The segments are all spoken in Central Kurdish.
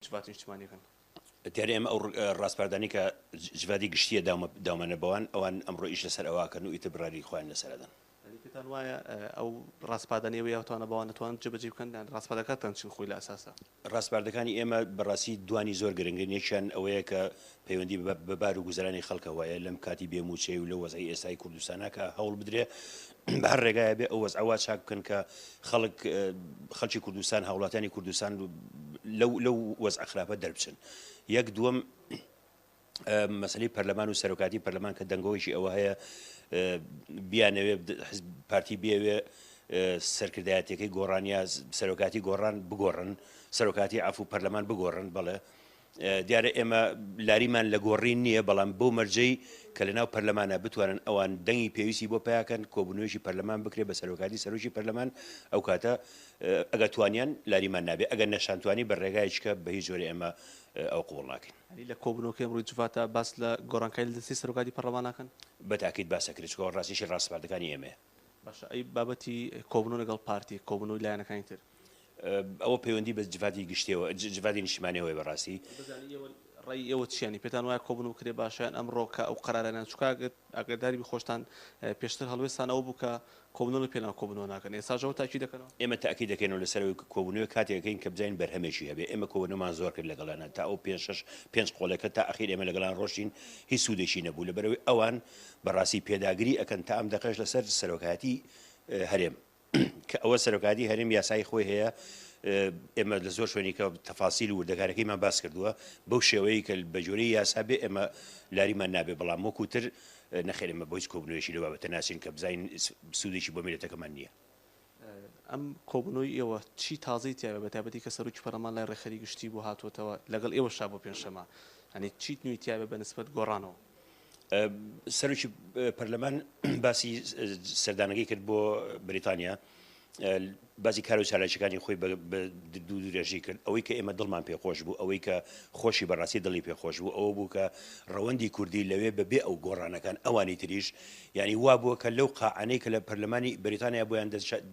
جوات اجتماعي كان دیارە ئێمە ئەو ڕاستپاردانی کە ژڤادی گشتیە داومەنە بەوان ئەوان ئەمڕۆ ئیش لەسەر ئەوواکەن و ئیتبراری خۆیان لەسەردەن پێتان وایە ئەو ڕاستپادانەوەی یاوتوانە بەوان نتوان جێبەجێ بکەن ڕاستپادەکەتان چین خۆی لە ئەساسە ڕاستپاردەکانی ئێمە بەڕاستی دوانی زۆر گرنگن یەکیان ئەوەیە کە پەیوەندی بەبار و گوزەرانی خەڵکە وایە لەم کاتی بێموچەی و لە وەزعی ئێستای کوردستانە کە هەوڵ بدرێ بە هەر ڕێگایە بێ ئەو وەزعەوە چاک بکەن کە خەڵکی کوردستان هاوڵاتیانی کوردستان لەو وەزع خراپە دەربچن یەک دووەم مەسەلەی پەرلەمان و سەرۆکاتی پەرلەمان کە دەنگەوەیشی ئەوە هەیە بیانەوێ پارتی بێوێ سەرکردایەتەکەی گۆڕانیا سەرۆکاتی گۆڕان بگۆڕن سەرۆکاتی ئافو پەرلەمان بگۆڕن بەڵێ دیارە ئێمە لاریمان لە گۆڕین نییە بەڵام بۆ مەرجەی کە لەناو پەرلەمانە بتوانن ئەوان دەنگی پێویستی بۆ پیاکەن کۆبوونەوەیشی پەرلەمان بکرێ بە سەرۆکاتی سەرۆکی پەرلەمان ئەو کاتە ئەگە توانیان لاریمان نابێ ئەگەر نەشانتوانی بە ڕێگایشکە بە هیچ جۆرە ئێمە ئەو قوڵ ناکەین لە کۆبوونەوەکەی ئەمڕۆی جواتە باس لە گۆڕانکاری لە دەستی سەرۆکاتی پەرلەمان ناکەن بەتاکید باسەکرێت چکۆ ڕاستیشی ڕاستپاردەکانی ئێمەیە باشە ئەی بابەتی کۆبوونەوە لەگەڵ پارتی کۆبوونەوەی لایەنەکانی تر ئەوە پەیوەندی بە جوادی گشتیەوە جوادی نیشتمانیەوەی بەڕاستی ڕێی ئێوە چیانی پێتان وایە کۆبوونەوە کرێ باشیان ئەمڕۆ کە ئەو قەرارانیان چووکە ئەگەرداری بخۆشتان پێشتر هەڵوێستانەوە بوو کە کۆبوونەوە پێناو کۆبوونەوە ناکەن ئێستاژەوە تاکی دەکەنەوە ئێمە تاکی دەکەینەوە لەسەر کۆبوونەوە کاتێکەکەین کە بجین بەرهەمێکی هەبێ ئێمە کۆبوونەوەمان زۆر کرد لەگەڵانە تا ئەو پێنج قۆڵەکە تا ئەخیر ئێمە لەگەڵان ڕۆشتین هیچ سوودێکی نەبوو لەبەرەوەی ئەوان بەڕاستی پێداگری ئەکەن تا ئەم دەقەش لەسەر سەرۆکاتی هەرێم کە ئەوە سەرۆکاتی هەرێم یاسای خۆی هەیە ئێمە لە زۆر شوێنی کە تەفاسیل و وردەکارەکەیمان باس کردووە بەو شێوەیە کە بە جۆرەی یاسا بێ ئێمە لاریمان نابێ بەڵام وەکوتر نەخێر ئێمە بۆ هیچ کۆبوونەوەیشی لە بابەتە ناسین کە بزین سوودێکی بۆ میلەتەکەمان نییە ئەم کۆبوونەوەی ئێوە چی تازەی تیاوە بەتابەتی کە سەرۆکی پەرلەمان لای ڕێخەری گشتی بۆ هاتووەتەوە لەگەڵ ئێوە شا بۆ پێنجشەمە هەنی چیت نوێی تیاوە بە نسبەت گۆڕانەوە سەرۆکی پەرلەمان باسی سەردانەکەی کرد بۆ بریتانیا بازی کار و چالاکیەکانی خۆی بە دوو درێژی کرد ئەوەی کە ئێمە دڵمان پێخۆش بوو ئەوەی کە خۆشی بەڕاستی دڵی پێخۆش بوو ئەوە بوو کە ڕەوەندی کوردی لەوێ بەبێ ئەو گۆڕانەکان ئەوانی تریش یعنی وا بووە کە لەو قاعانەی کە لە پەرلەمانی بریتانیا بۆیان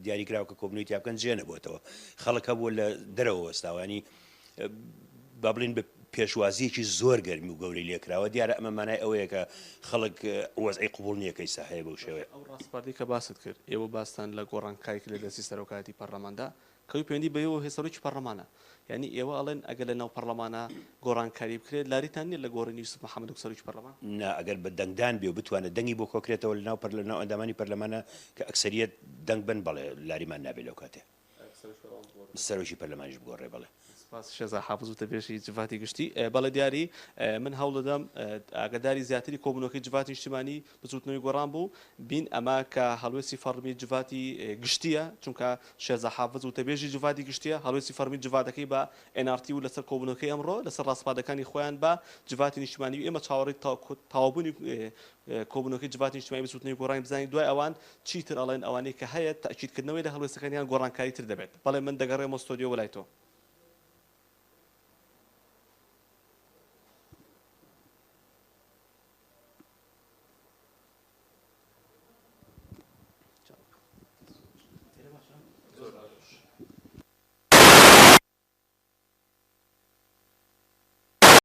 دیاریکراوە کە کۆبنەوەی تیا بکەن جێ نەبووەتەوە خەڵکە بووە لە دەرەوە وەستاوانی با بڵین بە پێشوازیەکی زۆر گەرمی و گەورەی لێکراوە دیارە ئەمە مانای ئەوەیە کە خەڵک وەزعی قبوڵ نییە کە ئێستا هەیە بەو شێوەیە ئەو ڕاستپاردەی کە باست کرد ئێوە باستان لە گۆڕانکاریک لە دەستی سەرۆکاتی پەرلەماندا کەوی پەیوەندی بەوە هێ سەرۆکی پەرلەمانە یعنی ئێوە ئەڵێن ئەگەر لە ناو پەرلەمانە گۆڕانکاری بکرێت لاریتان نیە لە گۆڕینی یوسف محەممەد و سەرۆکی پەرلەمان نا ئەگەر بە دەنگدان بێ و بتوانێت دەنگی بۆ کۆکرێتەوە لەناو ئەندامانی پەرلەمانە کە ئەکسەریەت دەنگ بن بەڵێ لاریمان نابێت لەو کاتێ سەرۆکی پەرلەمانیش بگۆڕێ بەڵێ شێزا حافظ و تەبێشی جوواتی گشتی بەڵێ دیاری من هەوڵ دەدەم ئاگداری زیاتری کۆبوونەوەکەی جوواتی نیشتیمانی بچوتنەوەی گۆڕان بوو بین ئەمە کە هەڵوێستی فەرمی جوواتی گشتیە چونکە شێزا حافظ و تەبێژی جوواتی گشتیە هەڵوێستی فەرمی جوواتەکەی بە NRT و لەسەر کۆبوونەکەی ئەمڕۆ لەسەر ڕاستپادەکانی خۆیان بە جوواتی نیشتیمانی و ئێمە چاوەڕی تاوابوونی کۆبوونەکەی جوواتی نیشتیمانی بچوتنەوەی گۆڕانی بزانین دوای ئەوان چیتر ئەڵێن ئەوانەی کە هەیە تاکیدکردنەوەی لە هەڵوێستەکانیان گۆڕانکاری تر دەبێت بەڵێ من دەگەڕێمە ستۆدیۆ وەلای تۆ